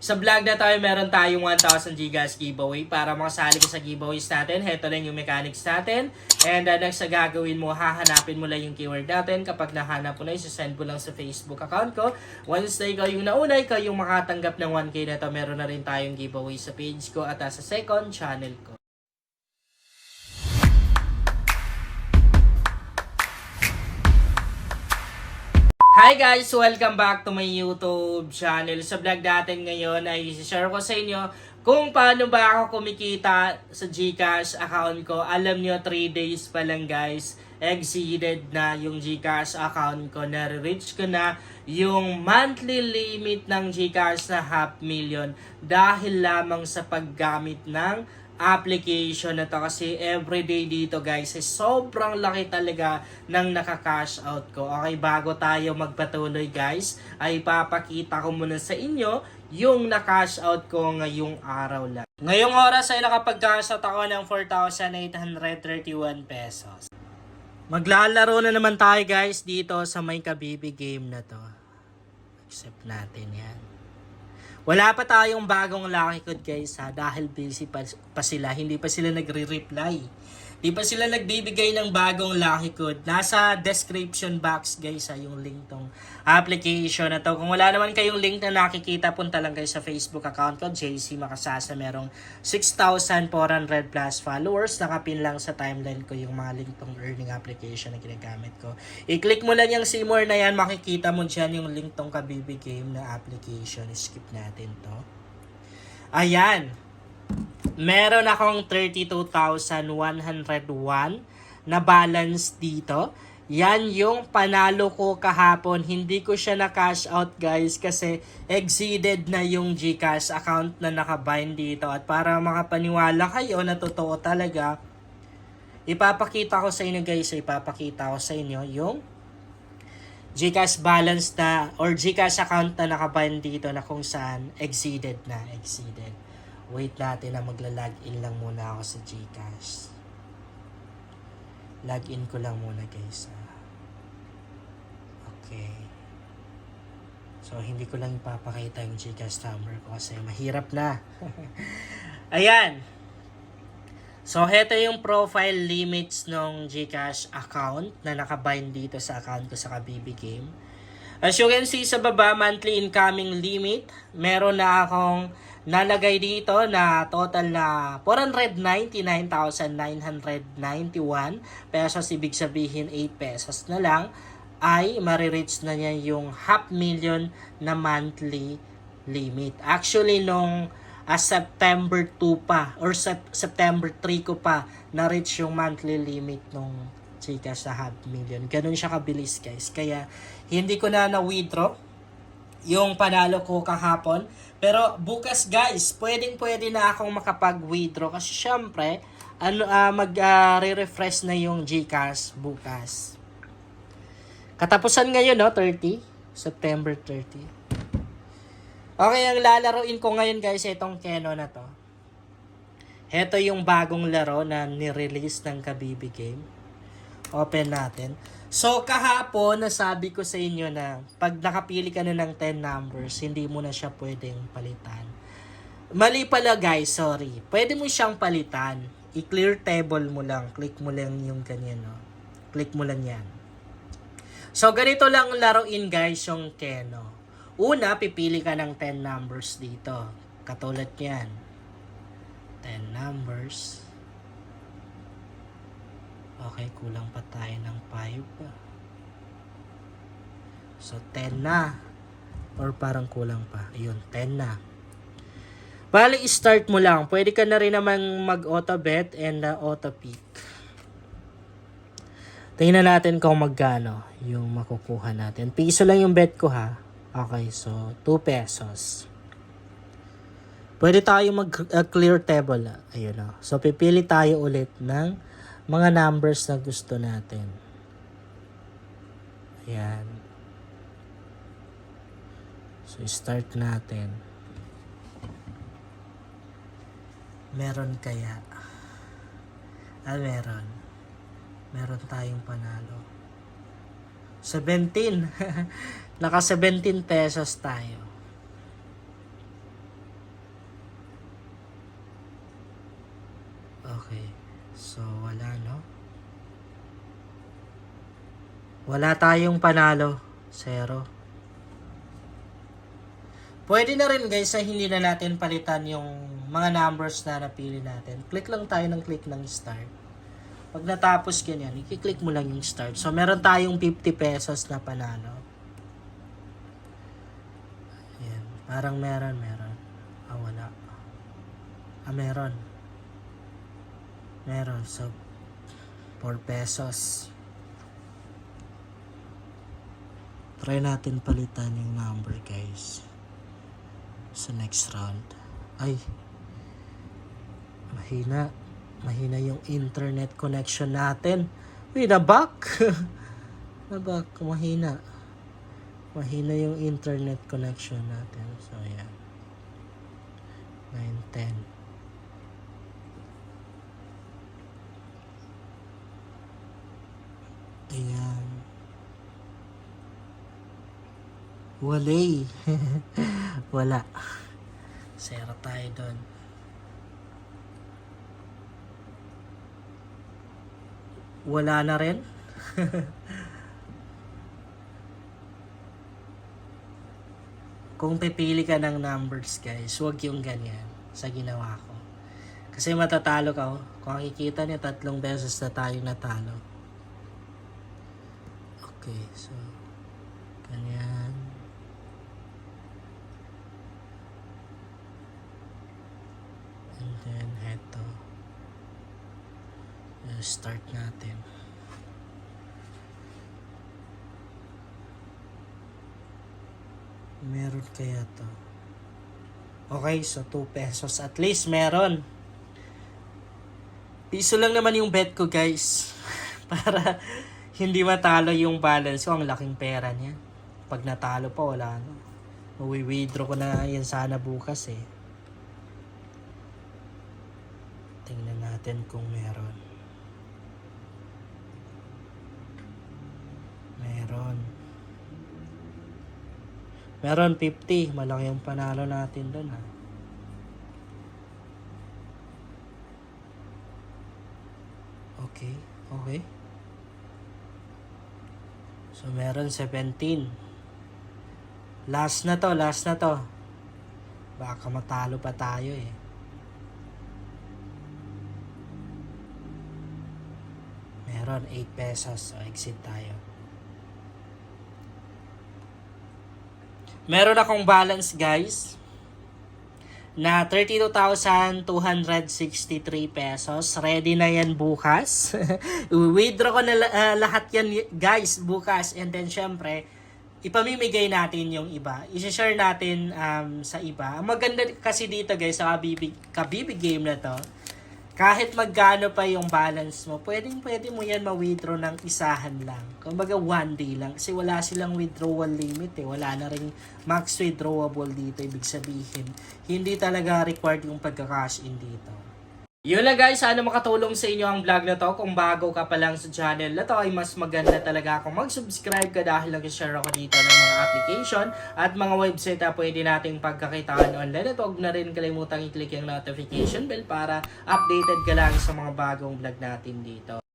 Sa vlog na tayo, meron tayong 1,000 gigas giveaway. Para makasali ka sa giveaways natin, heto lang yung mechanics natin. And next sa gagawin mo, hahanapin mo lang yung keyword natin. Kapag nahanap mo na, isasend mo lang sa Facebook account ko. Once na ikaw yung nauna, ikaw yung makatanggap ng 1K na to, meron na rin tayong giveaway sa page ko at sa second channel ko. Hi guys! Welcome back to my YouTube channel. Sa vlog natin ngayon ay share ko sa inyo kung paano ba ako kumikita sa GCash account ko. Alam nyo, 3 days pa lang guys, exceeded na yung GCash account ko. Nare-reach ko na yung monthly limit ng GCash na 500,000 dahil lamang sa paggamit ng application na to. Kasi everyday dito guys is sobrang laki talaga ng naka-cash out ko. Okay, bago tayo magpatuloy guys, ay papakita ko muna sa inyo yung na-cash out ko ngayong araw lang. Ngayong oras ay nakapag-cash out ako ng 4,831 pesos. Maglalaro na naman tayo guys dito sa may kabibi game na to. Accept natin yan. Wala pa tayong bagong Lucky Code guys ha, dahil busy pa sila, hindi pa sila nagre-reply. Hindi pa sila nagbibigay ng bagong Lucky Code. Nasa description box guys ha, yung link tong application na to. Kung wala naman kayong link na nakikita, punta lang kayo sa Facebook account ko, JC Makasasa. Merong 6,400 plus followers. Nakapin lang sa timeline ko yung mga link tong earning application na ginagamit ko. I-click mo lang yung Seymour na yan, makikita mo dyan yung link tong Kabibi Game na application. Skip natin to. Ayan. Meron akong 32,101 na balance dito. Yan yung panalo ko kahapon. Hindi ko siya na-cash out guys kasi exceeded na yung GCash account na nakabind dito. At para makapaniwala kayo na totoo talaga, ipapakita ko sa inyo guys, ipapakita ko sa inyo yung GCash balance na or GCash account na nakabind dito na kung saan exceeded na, exceeded. Wait natin na magla-login lang muna ako sa GCash. Login ko lang muna guys. Okay. So hindi ko lang ipapakita yung GCash number ko kasi mahirap na. Ayan. So heto yung profile limits ng GCash account na nakabind dito sa account ko sa Kabibi Game. As you can see sa baba, monthly incoming limit. Meron na akong nalagay dito na total na 499,991 pesos. Ibig sabihin 8 pesos na lang ay marireach na niya yung 500,000 na monthly limit. Actually nung September 2 pa or September 3 ko pa na-reach yung monthly limit nung GCash na 500,000. Ganun siya kabilis guys. Kaya hindi ko na na-withdraw yung panalo ko kahapon. Pero bukas guys, pwede na akong makapag-withdraw kasi syempre mag-refresh na yung GCash bukas. Katapusan ngayon no, 30, September 30. Okay, ang lalaroin ko ngayon guys, itong Keno na to. Ito yung bagong laro na ni-release ng Kabibi Game. Open natin. So, kahapon, nasabi ko sa inyo na pag nakapili ka na ng 10 numbers, hindi mo na siya pwedeng palitan. Mali pala guys, sorry. Pwede mo siyang palitan. I-clear table mo lang. Click mo lang yung ganyan, no? Click mo lang yan. So, ganito lang laruin guys yung Keno. Una, pipili ka ng 10 numbers dito. Katulad yan. 10 numbers. Okay, kulang pa tayo ng 5. So, 10 na. Or parang kulang pa. Ayun, 10 na. Bali, start mo lang. Pwede ka na rin naman mag-auto bet and auto pick. Tingnan natin kung magkano yung makukuha natin. Piso lang yung bet ko ha. Okay, so 2 pesos. Pwede tayo mag-clear table. Ayun o. So, pipili tayo ulit ng mga numbers na gusto natin. Ayan. So, start natin. Meron kaya? Meron. Meron tayong panalo. 17. Naka 17 pesos tayo. Okay. So, wala, no? Wala tayong panalo. 0. Pwede na rin guys na hindi na natin palitan yung mga numbers na napili natin. Click lang tayo ng click ng start. Pag natapos ganyan, i-click mo lang yung start. So, meron tayong 50 pesos na panalo. Ayan. Parang meron. Wala. Meron. So, 4 pesos. Try natin palitan yung number guys. Sa next round. Ay. Mahina yung internet connection natin. Uy, na-back. Na-back. Mahina yung internet connection natin. So, ayan. 9, 10. Ayan. Walay. Wala. 0 tayo doon. Wala na rin. Kung pipili ka ng numbers guys, huwag yung ganyan sa ginawa ko. Kasi matatalo ka. Kung makikita niyo, 3 beses na tayo natalo. Okay, so ganyan. And then heto. Start natin. Meron kaya to. Okay, so 2 pesos. At least meron. Piso lang naman yung bet ko guys. Para hindi matalo yung balance ko. Ang laking pera niya. Pag natalo pa, wala na. Mawi-withdraw ko na yan sana bukas eh. Tingnan natin kung meron. Meron 50. Malaki yung panalo natin doon ha. Okay. So meron 17. Last na to. Baka matalo pa tayo eh. Meron 8 pesos. So exit tayo. Meron akong balance guys na 32,263 pesos. Ready na yan bukas. Withdraw ko na lahat yan guys bukas. And then syempre, ipamimigay natin yung iba. I-share natin sa iba. Ang maganda kasi dito guys sa Kabibi game na to, kahit magkano pa yung balance mo, pwede mo yan ma-withdraw ng isahan lang. Kumbaga 1 day lang. Kasi wala silang withdrawal limit eh. Wala na ring max withdrawable dito. Ibig sabihin, hindi talaga required yung pagka-cash in dito. Yun lang guys, sana makatulong sa inyo ang vlog na to. Kung bago ka pa lang sa channel na to, ay mas maganda talaga kung mag-subscribe ka dahil nag-share ako dito ng mga application at mga website na pwede nating pagkakitaan online. At huwag na rin kalimutang i-click yung notification bell para updated ka lang sa mga bagong vlog natin dito.